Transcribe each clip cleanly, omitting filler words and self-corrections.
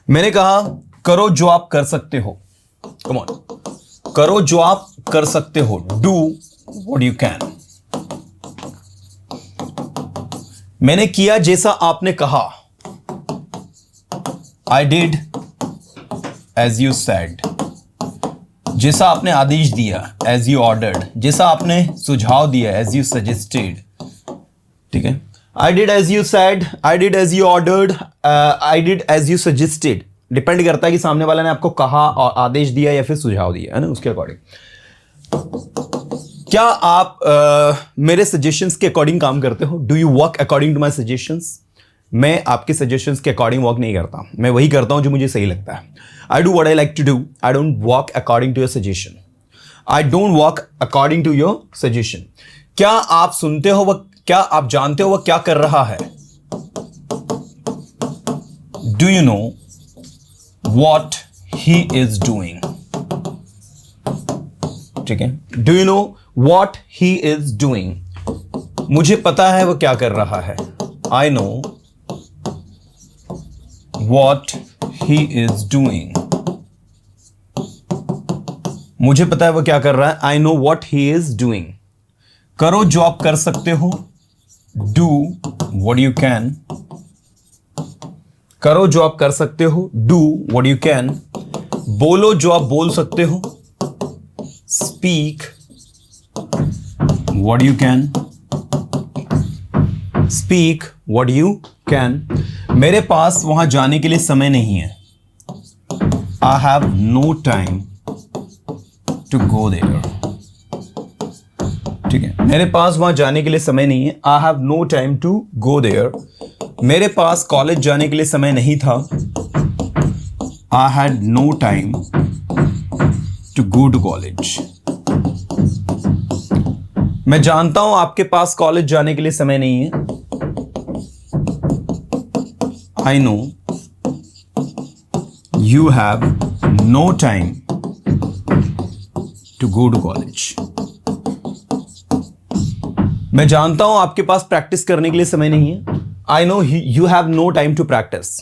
मैंने कहा करो जो आप कर सकते हो। कम ऑन, करो जो आप कर सकते हो। Do what you can. मैंने किया जैसा आपने कहा। I did as you said. जैसा आपने आदेश दिया, एज यू ऑर्डर्ड। जैसा आपने सुझाव दिया, एज यू सजेस्टेड। ठीक है, I did as you said, I did as you ordered, I did as you suggested. Depend करता है कि सामने वाले ने आपको कहा और आदेश दिया या फिर सुझाव दिया, है ना, उसके अकॉर्डिंग। क्या आप मेरे सजेशंस के अकॉर्डिंग काम करते हो? Do you work according to my suggestions? मैं आपके सजेशंस के अकॉर्डिंग वर्क नहीं करता, मैं वही करता हूं जो मुझे सही लगता है। I do what I like to do, I don't work according to your suggestion. I don't work according to your suggestion. क्या आप सुनते हो वह, क्या आप जानते हो वह क्या कर रहा है? Do you know what he is doing? ठीक है, do you know what he is doing. मुझे पता है वह क्या कर रहा है। I know what he is doing. मुझे पता है वह क्या कर रहा है। I know what he is doing. करो जो आप कर सकते हो। Do what you can. करो जो आप कर सकते हो। Do what you can. बोलो जो आप बोल सकते हो। Speak what you can. Speak what you can. मेरे पास वहां जाने के लिए समय नहीं है। I have no time to go there. ठीक है, मेरे पास वहां जाने के लिए समय नहीं है। I have no time to go there. मेरे पास कॉलेज जाने के लिए समय नहीं था। I had no time to go to college. मैं जानता हूं आपके पास कॉलेज जाने के लिए समय नहीं है। I know you have no time to go to college. मैं जानता हूं आपके पास प्रैक्टिस करने के लिए समय नहीं है। I know you have no time to practise.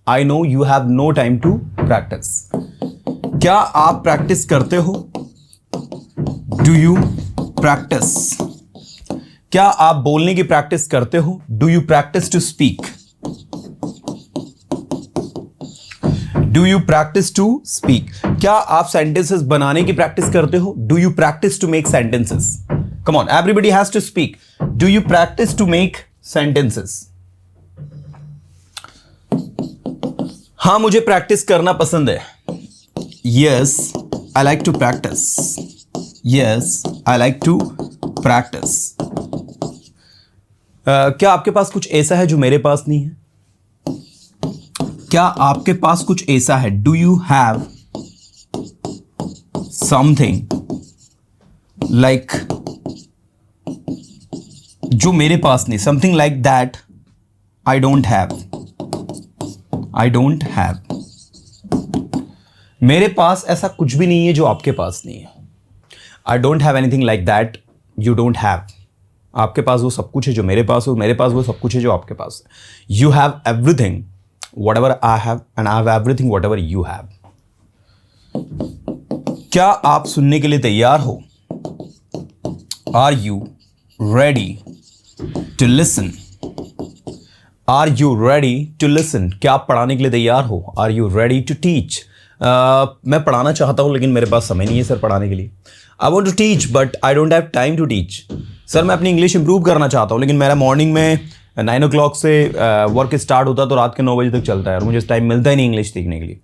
I know you have no time to practise. क्या आप प्रैक्टिस करते हो? Do you practise? क्या आप बोलने की प्रैक्टिस करते हो? Do you practise to speak? Do you practise to speak? क्या आप सेंटेंसेस बनाने की प्रैक्टिस करते हो? Do you practise to make sentences? Come on, everybody has to speak. Do you practise to make sentences? हां, मुझे प्रैक्टिस करना पसंद है। Yes I like to practise. Yes I like to practise. क्या आपके पास कुछ ऐसा है जो मेरे पास नहीं है? क्या आपके पास कुछ ऐसा है? Do you have something like, जो मेरे पास नहीं। Something like that I don't have. I don't have. मेरे पास ऐसा कुछ भी नहीं है जो आपके पास नहीं है। आई don't have anything like that you don't have. आपके पास वो सब कुछ है जो मेरे पास हो, मेरे पास वो सब कुछ है जो आपके पास है। You have everything whatever I have and I have everything whatever you have. क्या आप सुनने के लिए तैयार हो? Are you ready to listen? Are you ready to listen? क्या आप पढ़ाने के लिए तैयार हो? Are you ready to teach? मैं पढ़ाना चाहता हूं लेकिन मेरे पास समय नहीं है सर पढ़ाने के लिए। I want to teach but I don't have time to teach. Sir मैं अपनी इंग्लिश इंप्रूव करना चाहता हूं लेकिन मेरा मॉर्निंग में 9 o'clock से वर्क स्टार्ट होता है तो रात के 9 बजे तक चलता है और मुझे टाइम मिलता ही नहीं इंग्लिश सीखने के लिए।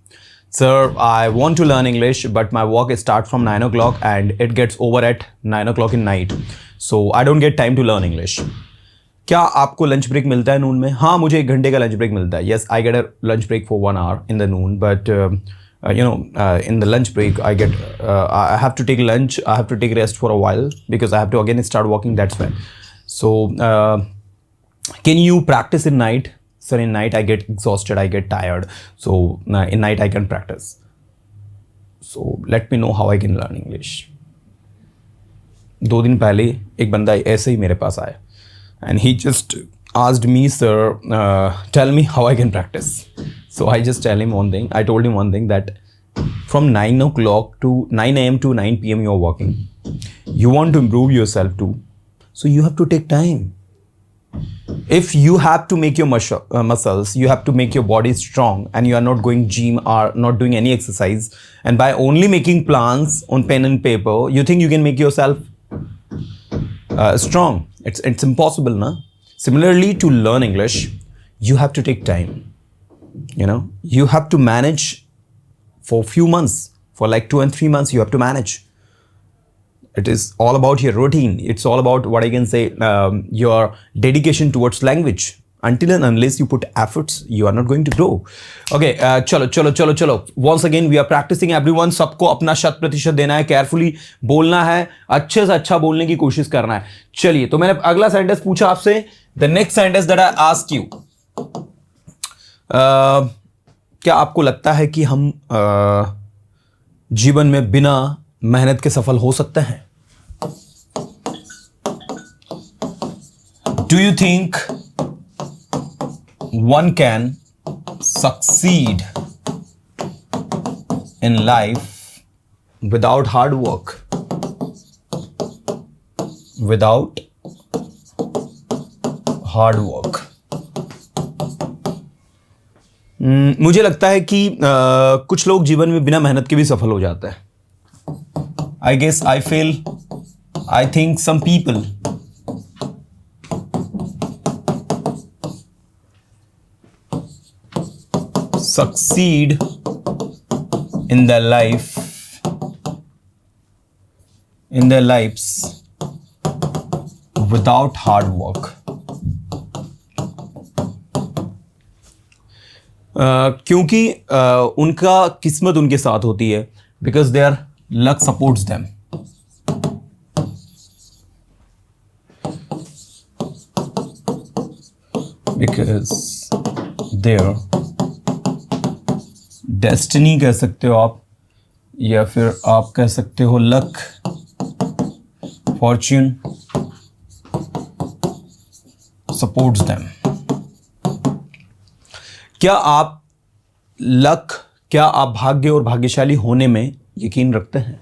Sir I want to learn English but my work start from 9 o'clock and it gets over at 9 o'clock in night, so I don't get time to learn English. क्या आपको लंच ब्रेक मिलता है नून में? हाँ, मुझे 1 घंटे का लंच ब्रेक मिलता है। Yes I get a lunch break for 1 hour in the noon but in the lunch break I have to take lunch, I have to take rest for a while because I have to again start working, that's why. So can you practice in night? Sir, in night I get exhausted, I get tired, so in night I can practice. So let me know how I can learn English. 2 दिन पहले एक बंदा ऐसे ही मेरे पास आया and he just asked me, sir, tell me how I can practice. So I just tell him one thing. I told him one thing, that from 9 o'clock to 9 a.m. to 9 p.m. you are working. You want to improve yourself too. So you have to take time. If you have to make your muscles, you have to make your body strong, and you are not going gym or not doing any exercise, and by only making plans on pen and paper, you think you can make yourself strong. It's impossible, na? Similarly, to learn English, you have to take time. You have to manage for few months, for like 2 and 3 months. You have to manage. It is all about your routine. It's all about what I can say, your dedication towards language. Until and unless you put efforts, you are not going to grow. Okay, चलो. Once again, we are practicing everyone. सबको अपना 100% देना है, carefully बोलना है, अच्छे से अच्छा बोलने की कोशिश करना है. चलिए, तो मैंने अगला सेंटेंस पूछा आपसे. The next sentence that I ask you. क्या आपको लगता है कि हम जीवन में बिना मेहनत के सफल हो सकते हैं? Do you think one can succeed in life without hard work? Without hard work. मुझे लगता है कि कुछ लोग जीवन में बिना मेहनत के भी सफल हो जाते हैं. I think some people succeed in their lives without hard work. क्योंकि उनका किस्मत उनके साथ होती है, because their luck supports them. Because their destiny कह सकते हो आप, या फिर आप कह सकते हो luck, fortune supports them. क्या आप भाग्य और भाग्यशाली होने में यकीन रखते हैं?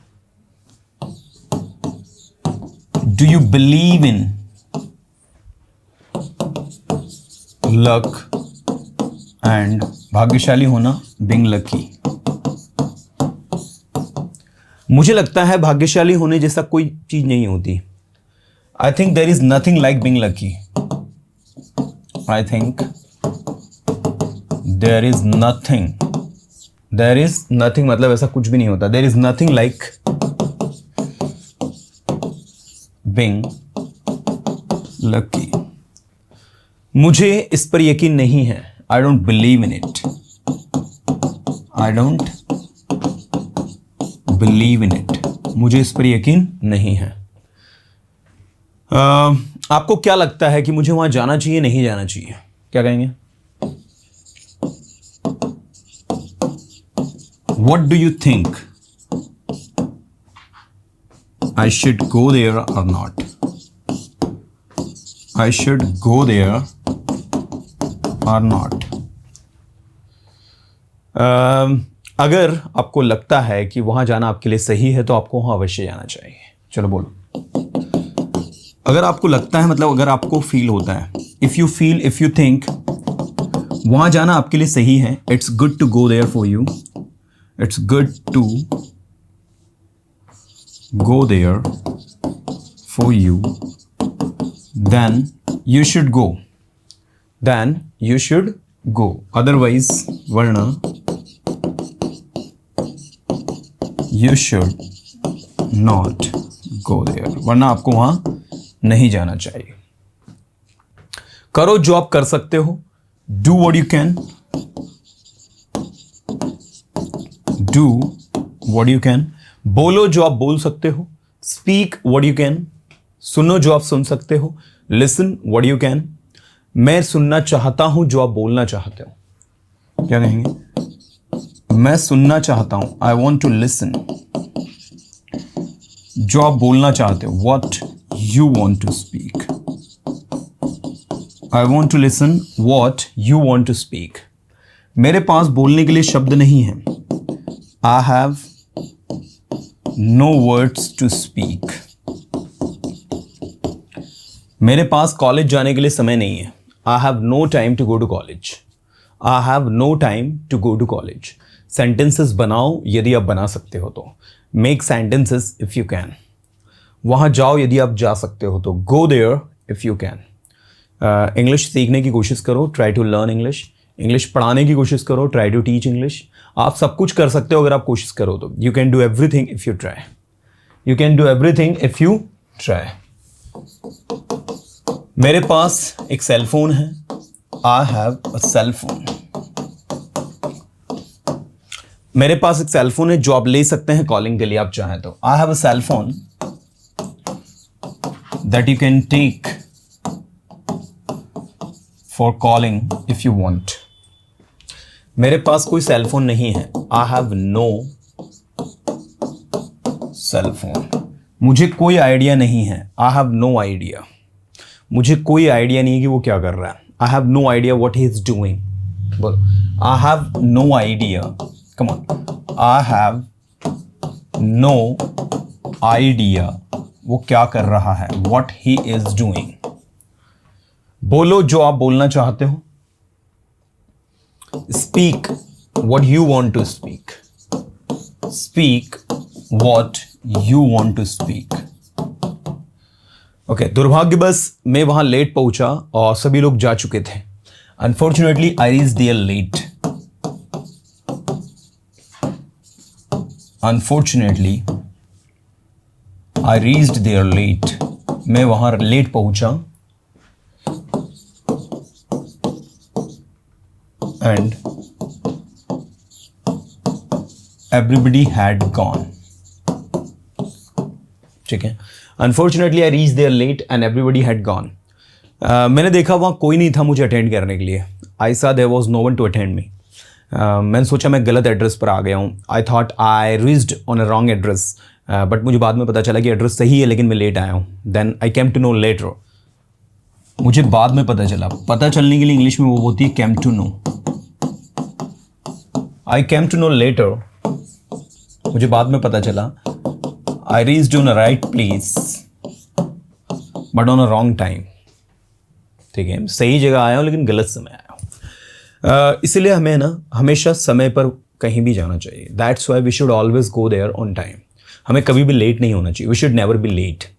Do you believe in luck and भाग्यशाली होना, being lucky? मुझे लगता है भाग्यशाली होने जैसा कोई चीज नहीं होती. I think there is nothing like being lucky. I think there is nothing मतलब ऐसा कुछ भी नहीं होता. There is nothing like being lucky. मुझे इस पर यकीन नहीं है. I don't believe in it. I don't believe in it. मुझे इस पर यकीन नहीं है. आपको क्या लगता है कि मुझे वहां जाना चाहिए, नहीं जाना चाहिए? क्या कहेंगे? What do you think? I should go there or not? I should go there or not? अगर आपको लगता है कि वहां जाना आपके लिए सही है, तो आपको वहां अवश्य जाना चाहिए. चलो बोलो. अगर आपको लगता है, मतलब अगर आपको फील होता है, if you think वहां जाना आपके लिए सही है, it's good to go there for you. It's good to go there for you. Then you should go. Otherwise, वरना you should not go there. वरना आपको वहां नहीं जाना चाहिए. करो जो आप कर सकते हो. Do what you can. Do what you can. बोलो जो आप बोल सकते हो. Speak what you can. सुनो जो आप सुन सकते हो. Listen what you can. मैं सुनना चाहता हूं जो आप बोलना चाहते हो. क्या कहेंगे? मैं सुनना चाहता हूं. I want to listen. जो आप बोलना चाहते हो. What you want to speak. I want to listen what you want to speak. मेरे पास बोलने के लिए शब्द नहीं है। I have no words to speak. मेरे पास कॉलेज जाने के लिए समय नहीं है। I have no time to go to college. I have no time to go to college. Sentences बनाओ यदि आप बना सकते हो तो। Make sentences if you can. वहाँ जाओ यदि आप जा सकते हो तो। Go there if you can. English सीखने की कोशिश करो, try to learn English. English पढ़ाने की कोशिश करो, ट्राई टू टीच इंग्लिश। आप सब कुछ कर सकते हो अगर आप कोशिश करो तो। You can do everything if you try. You can do everything if you try. मेरे पास एक सेल फोन है। I have a cell phone. मेरे पास एक सेल फोन है जो आप ले सकते हैं कॉलिंग के लिए आप चाहें तो। I have a cell phone that you can take for calling if you want. मेरे पास कोई सेल फोन नहीं है। I have no cell phone. मुझे कोई आइडिया नहीं है। I have no idea. मुझे कोई आइडिया नहीं है कि वो क्या कर रहा है। I have no idea what he is doing. बोलो, I have no idea. Come on, I have no idea वो क्या कर रहा है। What he is doing. बोलो जो आप बोलना चाहते हो। Speak what you want to speak. Speak what you want to speak. Okay, दुर्भाग्यवश मैं वहां लेट पहुंचा और सभी लोग जा चुके थे। Unfortunately I reached there late. Unfortunately I reached there late. मैं वहां लेट पहुंचा एंड एवरीबडी हैड गॉन। ठीक है, unfortunately I reach there late and everybody had gone. मैंने देखा वहाँ कोई नहीं था मुझे अटेंड करने के लिए। I saw there was no one to attend me. मैंने सोचा मैं गलत एड्रेस पर आ गया हूँ। I thought I reached on a wrong address, but मुझे बाद में पता चला कि एड्रेस सही है लेकिन मैं लेट आया हूँ। Then I came to know later. मुझे बाद में पता चला। पता चलने के लिए इंग्लिश में वो होती है came to know. I came to know later. मुझे बाद में पता चला I reached on a right place but on a wrong time। ठीक है, सही जगह आया हूँ लेकिन गलत समय आया हूँ। इसलिए हमें ना हमेशा समय पर कहीं भी जाना चाहिए। That's why we should always go there on time। हमें कभी भी लेट नहीं होना चाहिए। We should never be late।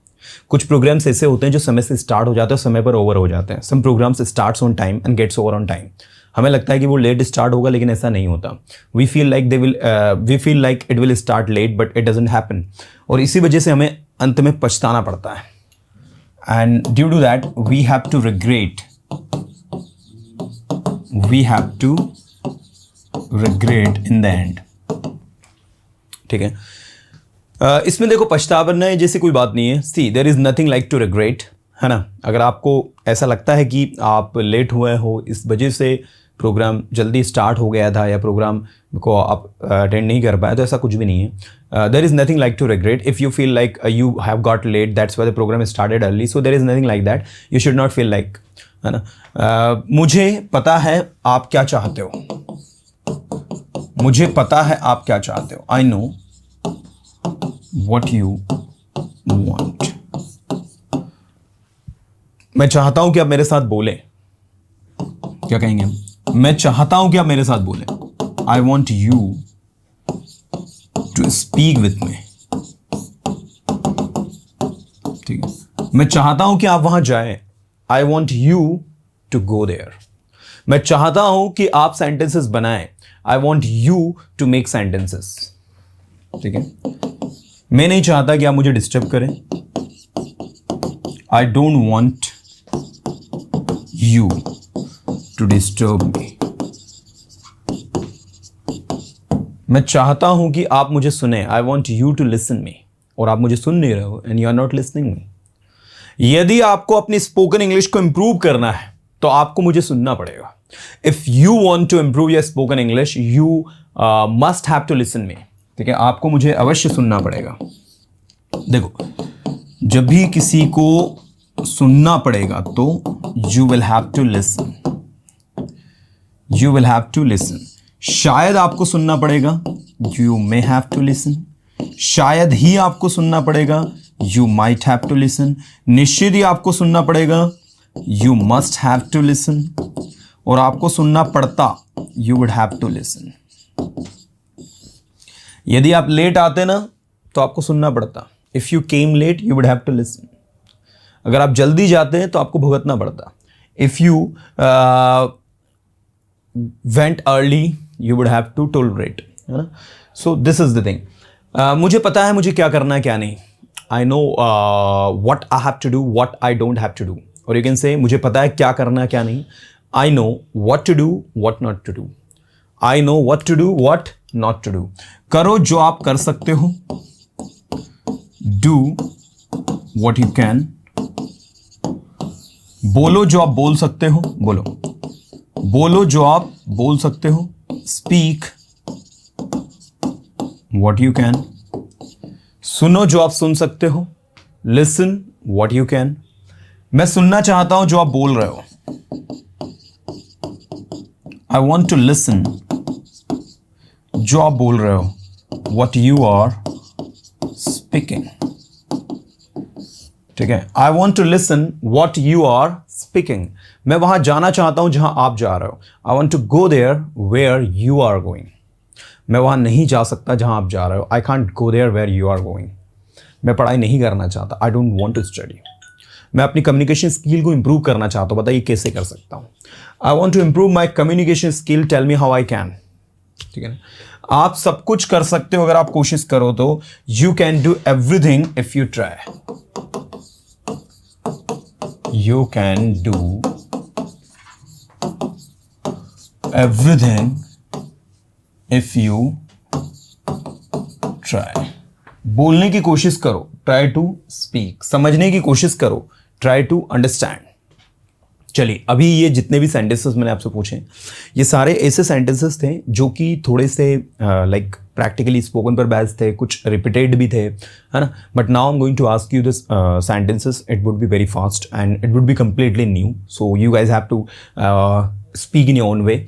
कुछ प्रोग्राम्स ऐसे होते हैं जो समय से स्टार्ट हो जाते हैं, समय पर ओवर हो जाते हैं। Some programs starts on time and gets over on time। हमें लगता है कि वो लेट स्टार्ट होगा लेकिन ऐसा नहीं होता। We feel like it will start late but it doesn't happen. और इसी वजह से हमें अंत में पछताना पड़ता है। And due to that we have to regret. We have to regret in the end. ठीक है, इसमें देखो पछतावा जैसी कोई बात नहीं है। See there is nothing like to regret, है ना। अगर आपको ऐसा लगता है कि आप लेट हुए हो इस वजह से प्रोग्राम जल्दी स्टार्ट हो गया था या प्रोग्राम को आप अटेंड नहीं कर पाए, तो ऐसा कुछ भी नहीं है। There is nothing like to regret. If you feel like you have got late that's why the program started early, so there is nothing like that. You should not feel like, है ना। मुझे पता है आप क्या चाहते हो। मुझे पता है आप क्या चाहते हो। I know what you want. मैं चाहता हूं कि आप मेरे साथ बोलें। क्या कहेंगे? मैं चाहता हूं कि आप मेरे साथ बोलें। I want you to speak with me. ठीक है, मैं चाहता हूं कि आप वहां जाएं। I want you to go there. मैं चाहता हूं कि आप सेंटेंसेस बनाएं। I want you to make sentences. ठीक है, मैं नहीं चाहता कि आप मुझे डिस्टर्ब करें। आई don't want you to disturb me। मैं चाहता हूं कि आप मुझे सुने। I want you to listen me। और आप मुझे सुन नहीं रहे हो and you are not listening me। यदि आपको अपनी स्पोकन इंग्लिश को इंप्रूव करना है तो आपको मुझे सुनना पड़ेगा। If you want to improve your spoken English, you must have to listen me। ठीक है, आपको मुझे अवश्य सुनना पड़ेगा। देखो, जब भी किसी को सुनना पड़ेगा तो you will have to listen, you will have to listen. शायद आपको सुनना पड़ेगा, you may have to listen. शायद ही आपको सुनना पड़ेगा, you might have to listen. निश्चित ही आपको सुनना पड़ेगा, you must have to listen. और आपको सुनना पड़ता, you would have to listen. यदि आप लेट आते ना तो आपको सुनना पड़ता, if you came late you would have to listen. अगर आप जल्दी जाते हैं तो आपको भुगतना पड़ता, if you went early you would have to tolerate, है ना। So this is the thing. मुझे पता है मुझे क्या करना है क्या नहीं। I know what I have to do, what I don't have to do. और यू कैन से मुझे पता है क्या करना है क्या नहीं। I know what to do, what not to do. I know what to do, what not to do. करो जो आप कर सकते हो, डू व्हाट यू कैन। बोलो जो आप बोल सकते हो, बोलो, बोलो जो आप बोल सकते हो। Speak what you can. सुनो जो आप सुन सकते हो, लिसन व्हाट यू कैन। मैं सुनना चाहता हूं जो आप बोल रहे हो, आई वॉन्ट टू लिसन जो आप बोल रहे हो, व्हाट यू आर स्पीकिंग। ठीक है, I want to listen what you are speaking. मैं वहां जाना चाहता हूं जहां आप जा रहे हो। I want to go there where you are going. मैं वहां नहीं जा सकता जहां आप जा रहे हो। I can't go there where you are going. मैं पढ़ाई नहीं करना चाहता, I don't want to study. मैं अपनी कम्युनिकेशन स्किल को इंप्रूव करना चाहता हूं, बताइए कैसे कर सकता हूं। I want to improve my communication skill, tell me how I can. ठीक है ना, आप सब कुछ कर सकते हो अगर आप कोशिश करो तो। You can do everything if you try. You can do everything if you try. बोलने की कोशिश करो, ट्राई टू स्पीक। समझने की कोशिश करो, ट्राई टू अंडरस्टैंड। चलिए, अभी ये जितने भी सेंटेंसेस मैंने आपसे पूछे, ये सारे ऐसे सेंटेंसेस थे जो कि थोड़े से लाइक प्रैक्टिकली स्पोकन पर बेस्ड थे, कुछ रिपीटेड भी थे, है ना। But now I am going to ask you this sentences. It would be very fast and it would be completely new, so you guys have to speak in your own way.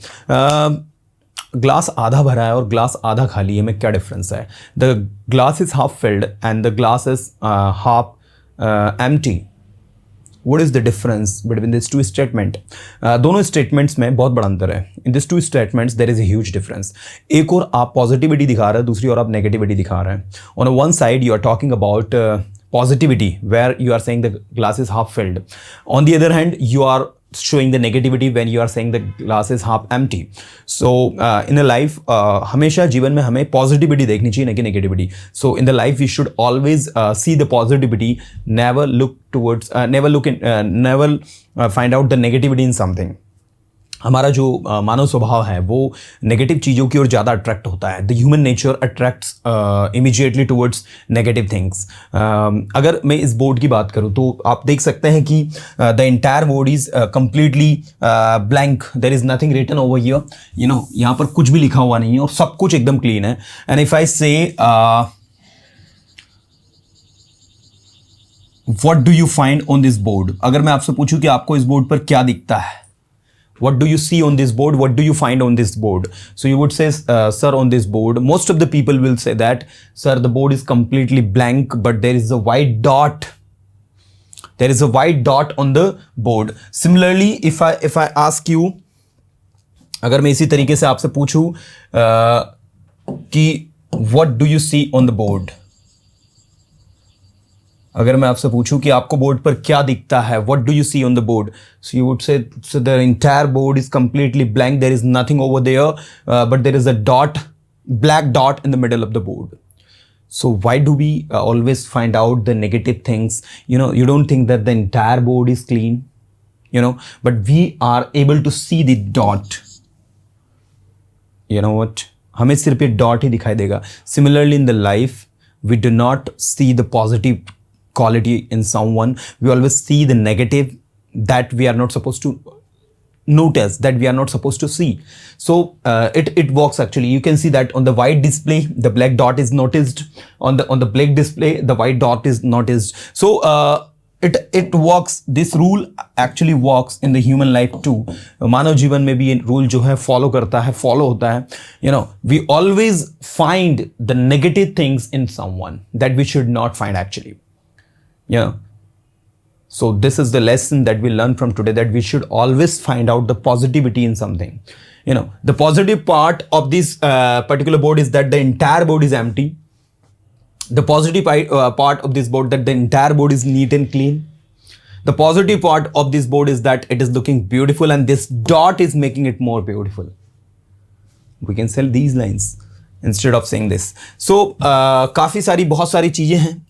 Glass आधा भरा है और glass आधा खाली है, में क्या difference है? The glass is half filled and the glass is half empty. What is the difference between these two statement? दोनों स्टेटमेंट्स में बहुत बड़ा अंतर है। In this two statements there is a huge difference. एक और आप पॉजिटिविटी दिखा रहे हैं, दूसरी ओर आप नेगेटिविटी दिखा रहे हैं। On one side you are talking about positivity where you are saying the glass is half filled. On the other hand, you are showing the negativity when you are saying the glass is half empty. So in a life हमेशा जीवन में हमें positivity देखनी चाहिए, ना कि negativity. So in the life we should always see the positivity, never look towards never find out the negativity in something. हमारा जो मानव स्वभाव है वो नेगेटिव चीज़ों की ओर ज़्यादा अट्रैक्ट होता है। The human nature attracts immediately towards negative things. अगर मैं इस बोर्ड की बात करूँ तो आप देख सकते हैं कि the entire board is completely blank, there is nothing written over here, you know, यहाँ पर कुछ भी लिखा हुआ नहीं है और सब कुछ एकदम क्लीन है। एंड इफ आई से what do you find on this board, अगर मैं आपसे पूछूं कि आपको इस बोर्ड पर क्या दिखता है, what do you see on this board, what do you find on this board? So you would say sir, on this board most of the people will say that sir, the board is completely blank but there is a white dot, there is a white dot on the board. Similarly if I ask you, अगर मैं इसी तरीके से आपसे पूछूं कि what do you see on the board, अगर मैं आपसे पूछूं कि आपको बोर्ड पर क्या दिखता है, what do you see on the board? So you would say, so the entire board is completely blank, there is nothing over there, but there is a dot, black dot in the middle of the board. So why do we always find out the negative things? You know, you don't think that the entire board is clean, you know, but we are able to see the dot. You know what? हमें सिर्फ ये dot ही दिखाई देगा. Similarly in the life, we do not see the positive quality in someone. We always see the negative that we are not supposed to notice, that we are not supposed to see. So it works actually. You can see that on the white display the black dot is noticed, on the black display the white dot is noticed. So it works, this rule actually works in the human life too. मानव जीवन में भी ये rule जो है follow करता है, follow होता है. We always find the negative things in someone that we should not find actually. So this is the lesson that we learn from today, that we should always find out the positivity in something. The positive part of this particular board is that the entire board is empty. The positive part of this board, that the entire board is neat and clean. The positive part of this board is that it is looking beautiful and this dot is making it more beautiful. We can sell these lines instead of saying this. So काफी सारी बहुत सारी चीजें हैं